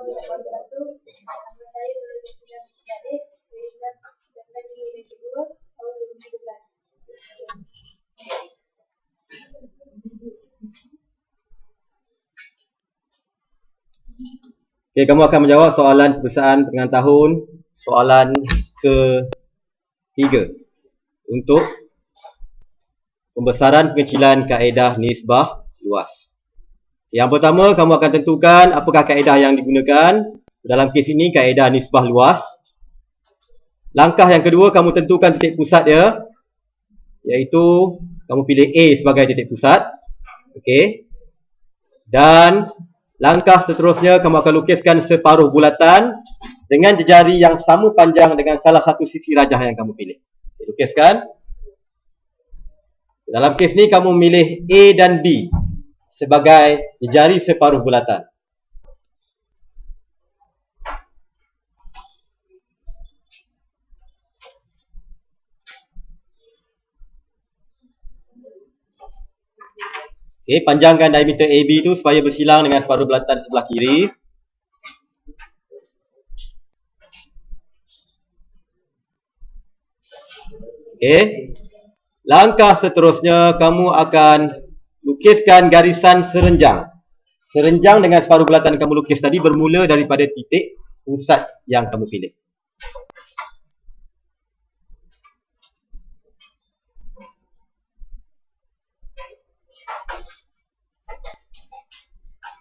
Okey, kamu akan menjawab soalan peperiksaan pertengahan tahun, soalan ke-3 untuk pembesaran pengecilan kaedah nisbah luas. Yang pertama, kamu akan tentukan apakah kaedah yang digunakan. Dalam kes ini, kaedah nisbah luas. Langkah yang kedua, kamu tentukan titik pusat dia, iaitu kamu pilih A sebagai titik pusat. Okey. Dan langkah seterusnya, kamu akan lukiskan separuh bulatan dengan jejari yang sama panjang dengan salah satu sisi rajah yang kamu pilih. Lukiskan. Dalam kes ni, kamu memilih A dan B sebagai jejari separuh bulatan. Okey, panjangkan diameter AB tu supaya bersilang dengan separuh bulatan sebelah kiri. Okey. Langkah seterusnya, kamu akan lukiskan garisan serenjang. Serenjang dengan separuh bulatan yang kamu lukis tadi bermula daripada titik pusat yang kamu pilih.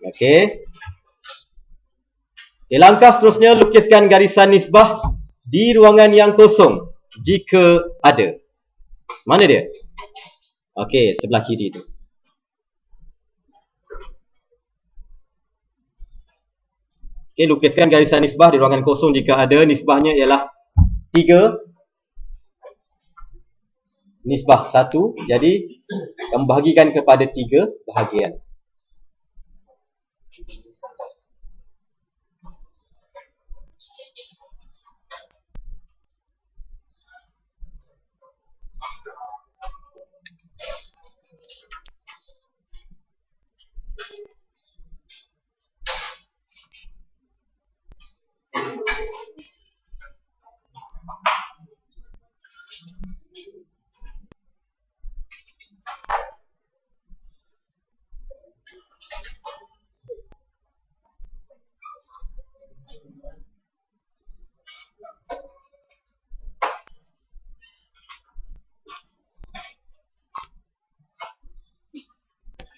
Okey. Okay, langkah seterusnya, lukiskan garisan nisbah di ruangan yang kosong jika ada. Mana dia? Okey, sebelah kiri tu. Okey, lukiskan garisan nisbah di ruangan kosong jika ada. Nisbahnya ialah 3 nisbah 1. Jadi, kamu bahagikan kepada 3 bahagian.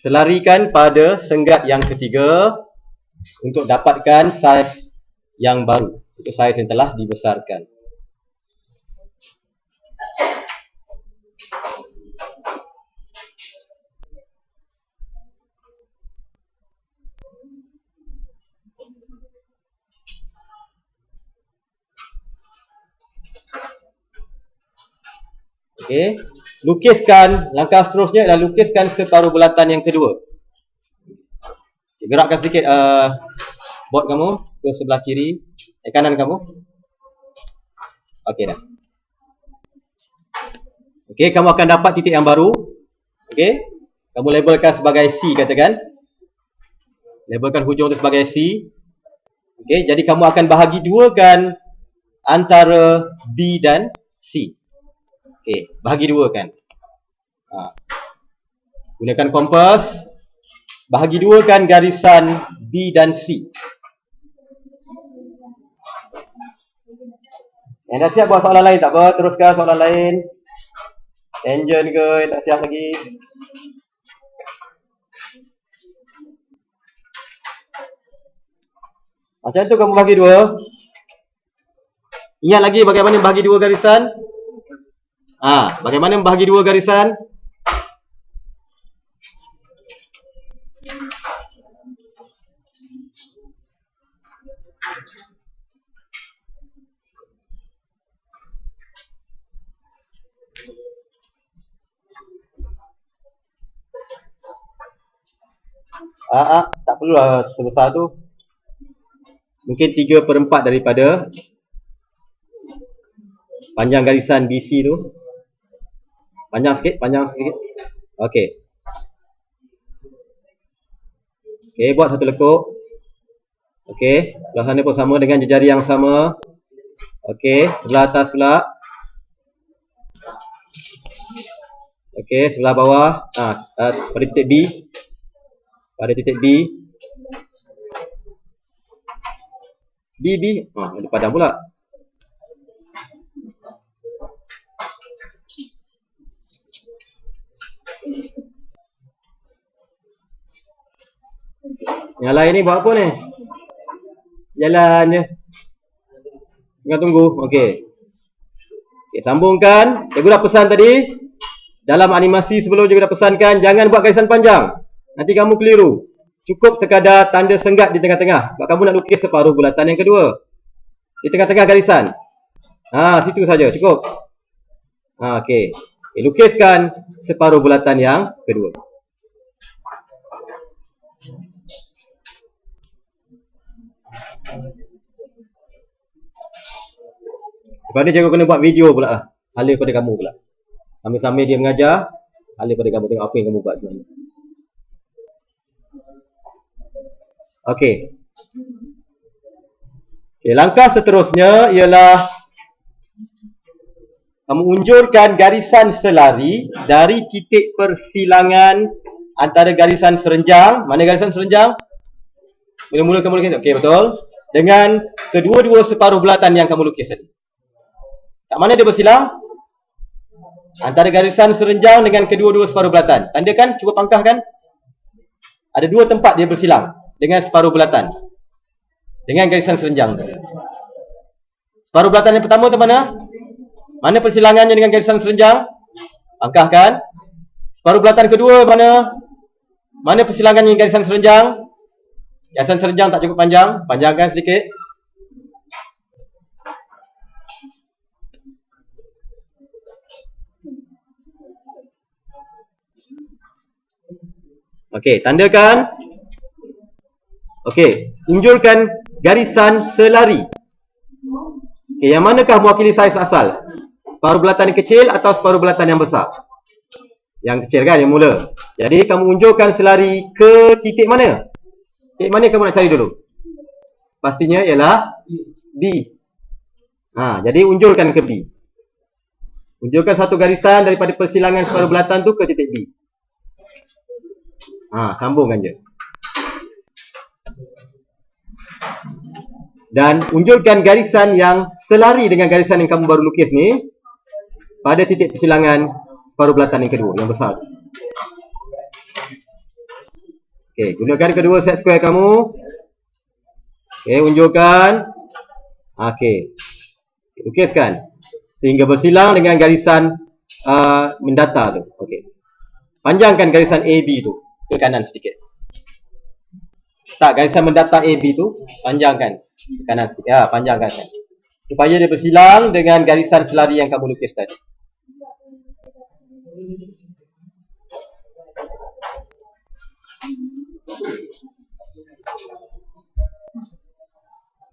Selarikan pada senggat yang ketiga untuk dapatkan saiz yang baru. Itu saiz yang telah dibesarkan. Okey. Lukiskan, langkah seterusnya adalah lukiskan separuh bulatan yang kedua. Gerakkan sedikit board kamu ke sebelah kiri, kanan kamu. Okey dah. Okey, kamu akan dapat titik yang baru. Okey. Kamu labelkan sebagai C, katakan. Labelkan hujung itu sebagai C. Okey, jadi kamu akan bahagi duakan antara B dan C. Okey, bahagi duakan. Gunakan kompas. Bahagi duakan garisan B dan C. Yang dah siap buat soalan lain tak apa, teruskan soalan lain. Tangent ke, tak siap lagi. Macam tu kamu bagi dua. Ingat lagi bagaimana membahagi dua garisan? Bagaimana membahagi dua garisan? Tak perlulah sebesar tu. Mungkin 3/4 daripada panjang garisan BC tu. Panjang sikit. Okey. Okey, buat satu lekuk. Okey, sebelah sana pun sama dengan jejari yang sama. Okey, sebelah atas pula. Okey, sebelah bawah. Pada titik B. Pada titik B. B. Ada padam pula. Yang lain ni buat apa ni? Jalan je. Tengah tunggu. Okey. Okey, sambungkan. Cikgu dah pesan tadi. Dalam animasi sebelum cikgu dah pesankan, jangan buat garisan panjang. Nanti kamu keliru. Cukup sekadar tanda senggat di tengah-tengah. Sebab kamu nak lukis separuh bulatan yang kedua. Di tengah-tengah garisan. Situ saja. Cukup. Okey. Lukiskan separuh bulatan yang kedua. Lepas ni cikgu kena buat video pula lah. Hala pada kamu pula. Sambil-sambil dia mengajar, hala pada kamu tengok apa yang kamu buat sebenarnya. Okey. Langkah seterusnya ialah kamu unjurkan garisan selari dari titik persilangan antara garisan serenjang. Mana garisan serenjang? Mula-mula kamu lukis. Okey, betul. Dengan kedua-dua separuh bulatan yang kamu lukis tadi. Kat mana dia bersilang? Antara garisan serenjang dengan kedua-dua separuh bulatan. Tandakan, cuba pangkahkan. Ada dua tempat dia bersilang dengan separuh bulatan. Dengan garisan serenjang. Separuh bulatan yang pertama tu mana? Mana persilangannya dengan garisan serenjang? Pangkahkan. Separuh bulatan kedua mana? Mana persilangannya dengan garisan serenjang? Garisan serenjang tak cukup panjang. Panjangkan sedikit. Okey, tandakan. Okey, unjurkan garisan selari. Okey, yang manakah mewakili saiz asal? Separuh bulatan yang kecil atau separuh bulatan yang besar? Yang kecil kan, yang mula. Jadi, kamu unjurkan selari ke titik mana? Titik mana kamu nak cari dulu? Pastinya ialah B. Jadi unjurkan ke B. Unjurkan satu garisan daripada persilangan separuh bulatan tu ke titik B. Sambungkan je. Dan unjurkan garisan yang selari dengan garisan yang kamu baru lukis ni pada titik persilangan separuh bulatan yang kedua, yang besar. Okey, gunakan kedua set square kamu. Okey, unjurkan. Okey. Lukiskan sehingga bersilang dengan garisan mendata tu. Okey. Panjangkan garisan AB tu ke kanan sedikit. Tak, garisan mendata AB tu panjangkan ke kanan sedikit. Panjangkan kan. Supaya dia bersilang dengan garisan selari yang kamu lukis tadi.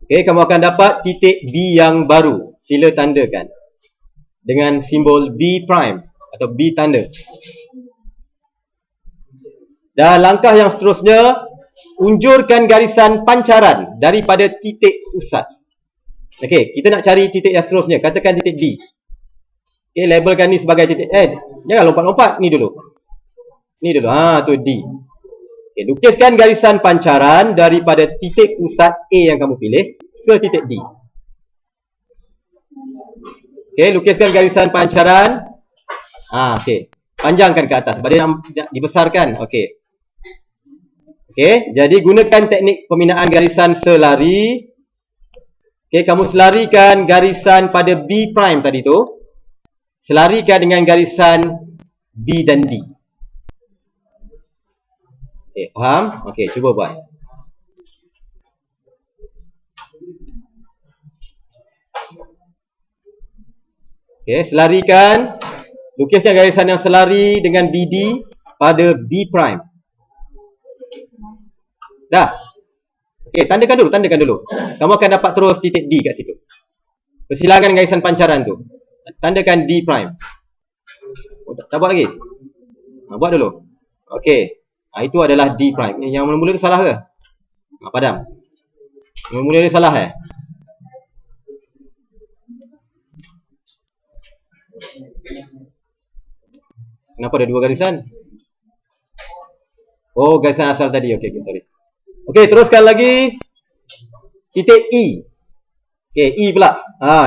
Okey, kamu akan dapat titik B yang baru. Sila tandakan dengan simbol B prime atau B tanda. Dan langkah yang seterusnya, unjurkan garisan pancaran daripada titik pusat. Okey, kita nak cari titik yang seterusnya. Katakan titik D. Okey, labelkan ni sebagai titik. Jangan lompat-lompat. Ni dulu. Ni dulu. Tu D. Okey, lukiskan garisan pancaran daripada titik pusat A yang kamu pilih ke titik D. Okey, lukiskan garisan pancaran. Okey. Panjangkan ke atas sebab dia nak dibesarkan. Okey. Okey, jadi gunakan teknik pembinaan garisan selari. Okey, kamu selarikan garisan pada B prime tadi tu. Selarikan dengan garisan B dan D. Okey, faham? Okey, cuba buat. Okey, selarikan. Lukiskan garisan yang selari dengan BD pada B prime. Dah. Okey, tandakan dulu. Kamu akan dapat terus titik D kat situ. Persilangan garisan pancaran tu. Tandakan D prime. Tak buat lagi? Buat dulu. Okey. Itu adalah D prime. Yang mula-mula tu salah ke? Padam. Mula ni salah Kenapa ada dua garisan? Oh, garisan asal tadi. Okey, sorry. Okey, teruskan lagi. Titik E. Okey, E pula.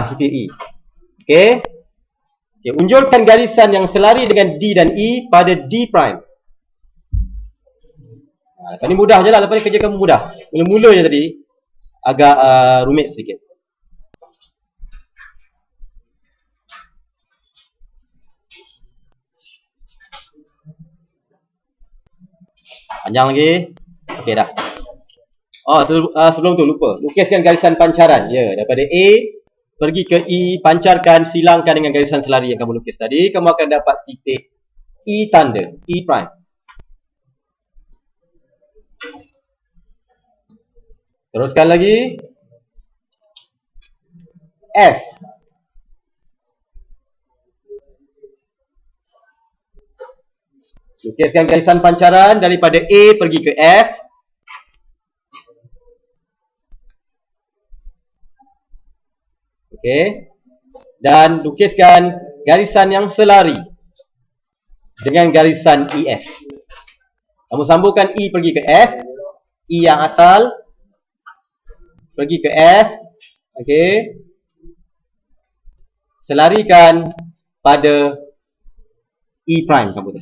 Titik E. Okey. Okey, unjurkan garisan yang selari dengan D dan E pada D prime. Lepas ni mudah je lah. Lepas ni kerja kamu mudah. Mula-mula je tadi agak rumit sedikit. Panjang lagi. Okey dah. Sebelum tu lupa. Lukiskan garisan pancaran. Ya, daripada A pergi ke E, pancarkan, silangkan dengan garisan selari yang kamu lukis tadi. Kamu akan dapat titik E tanda, E prime. Teruskan lagi. F. Lukiskan garisan pancaran daripada A pergi ke F. Okey. Dan lukiskan garisan yang selari dengan garisan EF. Kamu sambungkan E pergi ke F, E yang asal pergi ke F. Okey. Selarikan pada E prime kamu tu.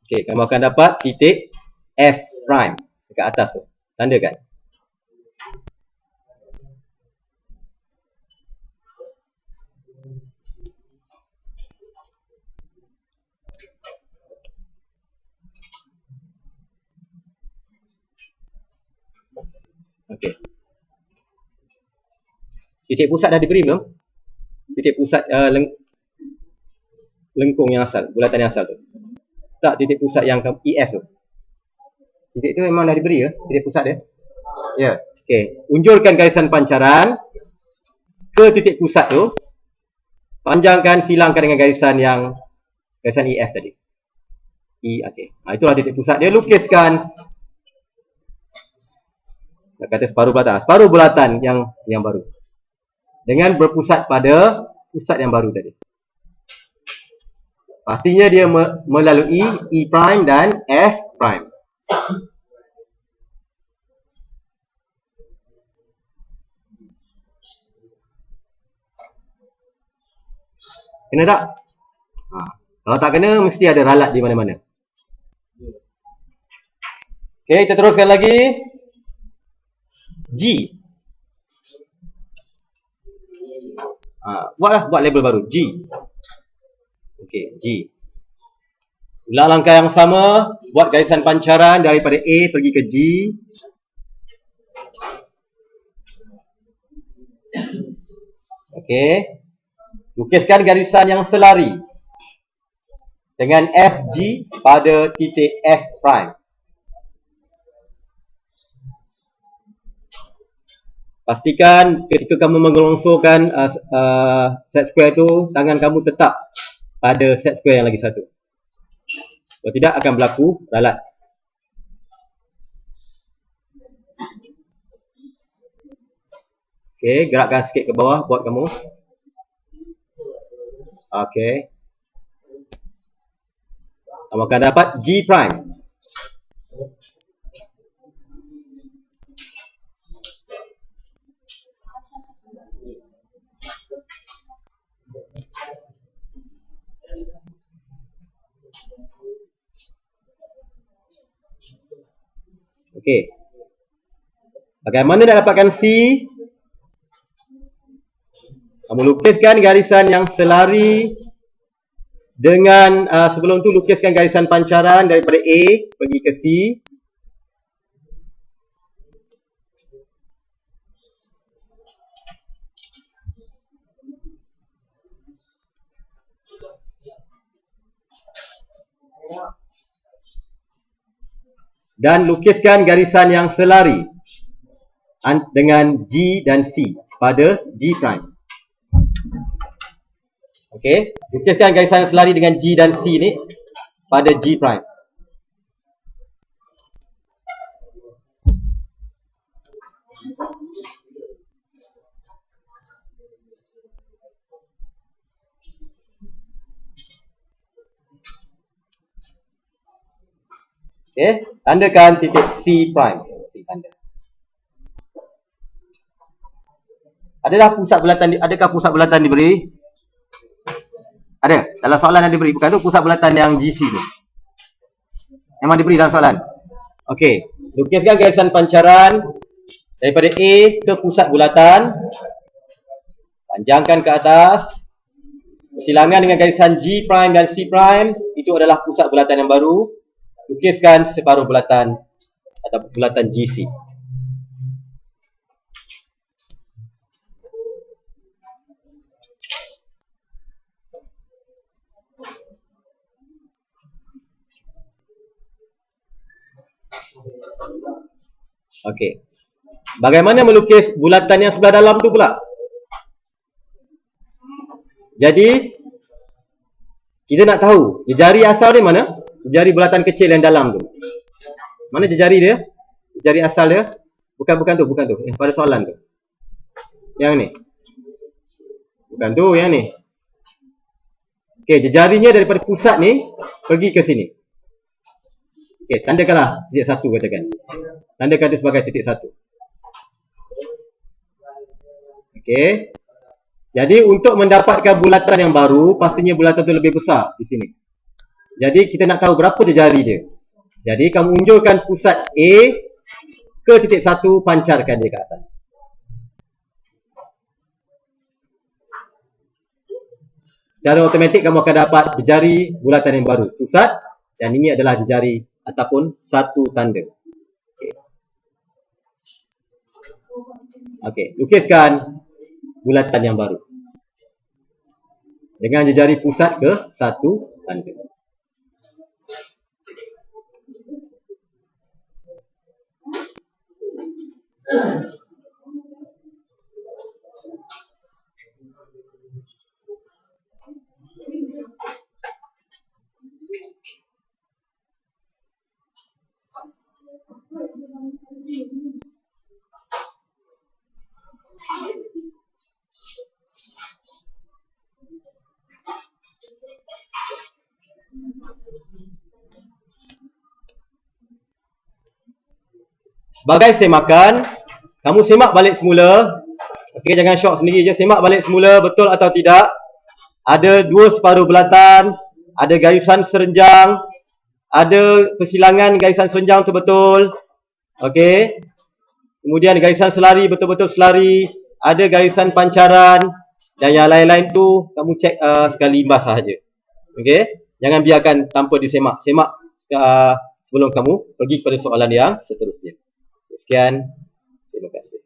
Okey, kamu akan dapat titik F prime dekat atas tu. Tandakan. Okey. Titik pusat dah diberi belum? Titik pusat lengkung yang asal, bulatan yang asal tu. Tak, titik pusat yang EF tu. Titik tu memang dah diberi ke? Titik pusat dia? Ya. Okey. Unjurkan garisan pancaran ke titik pusat tu. Panjangkan, silangkan dengan garisan EF tadi. E, okey. Itulah titik pusat dia. Lukiskan. Nak kata separuh bulatan yang baru. Dengan berpusat pada pusat yang baru tadi. Pastinya dia melalui E prime dan F prime. Kena tak? Kalau tak kena, mesti ada ralat di mana-mana. Okey, kita teruskan lagi. G. Buat label baru. G. Okey, G. Ulang langkah yang sama. Buat garisan pancaran daripada A pergi ke G. Okey. Lukiskan garisan yang selari dengan FG pada titik F prime. Pastikan ketika kamu mengelongsorkan set square tu, tangan kamu tetap pada set square yang lagi satu. Kalau tidak akan berlaku ralat. Okey, gerakkan sikit ke bawah buat kamu. Okey. Kamu akan dapat G prime. Okey. Bagaimana nak dapatkan C? Kamu lukiskan garisan yang selari dengan sebelum tu lukiskan garisan pancaran daripada A pergi ke C. Dan lukiskan garisan yang selari dengan G dan C pada G prime. Okey, lukiskan garisan yang selari dengan G dan C ni pada G prime. Okey, tandakan titik C prime. C tanda. Adakah pusat bulatan diberi? Ada. Dalam soalan yang diberi. Bukan tu pusat bulatan yang GC tu. Memang diberi dalam soalan. Okey, lukiskan garisan pancaran daripada A ke pusat bulatan. Panjangkan ke atas. Persilangan dengan garisan G prime dan C prime. Itu adalah pusat bulatan yang baru. Lukiskan separuh bulatan atau bulatan GC. Okey. Bagaimana melukis bulatan yang sebelah dalam tu pula? Jadi kita nak tahu jejari asal dia mana? Jejari bulatan kecil yang dalam tu. Mana jejari dia? Jejari asal dia? Bukan tu. Yang pada soalan tu. Yang ni. Bukan tu, yang ni. Okey, jejarinya daripada pusat ni pergi ke sini. Okey, tandakanlah titik 1 katakan. Tandakan dia sebagai titik 1. Okey. Jadi untuk mendapatkan bulatan yang baru, pastinya bulatan tu lebih besar di sini. Jadi kita nak tahu berapa jejari dia. Jadi kamu unjurkan pusat A ke titik 1, pancarkan dia ke atas. Secara automatik kamu akan dapat jejari bulatan yang baru, pusat, dan ini adalah jejari ataupun satu tanda. Okey, lukiskan bulatan yang baru dengan jejari pusat ke satu tanda. Sebagai semakan, kamu semak balik semula. Okey, jangan syok sendiri je. Semak balik semula, betul atau tidak. Ada dua separuh bulatan, ada garisan serenjang, ada persilangan garisan serenjang tu betul. Okey. Kemudian garisan selari betul-betul selari, ada garisan pancaran, dan yang lain-lain tu kamu cek sekali imbas sahaja. Okey. Jangan biarkan tanpa disemak. Semak sebelum kamu pergi kepada soalan yang seterusnya. Sekian, terima kasih.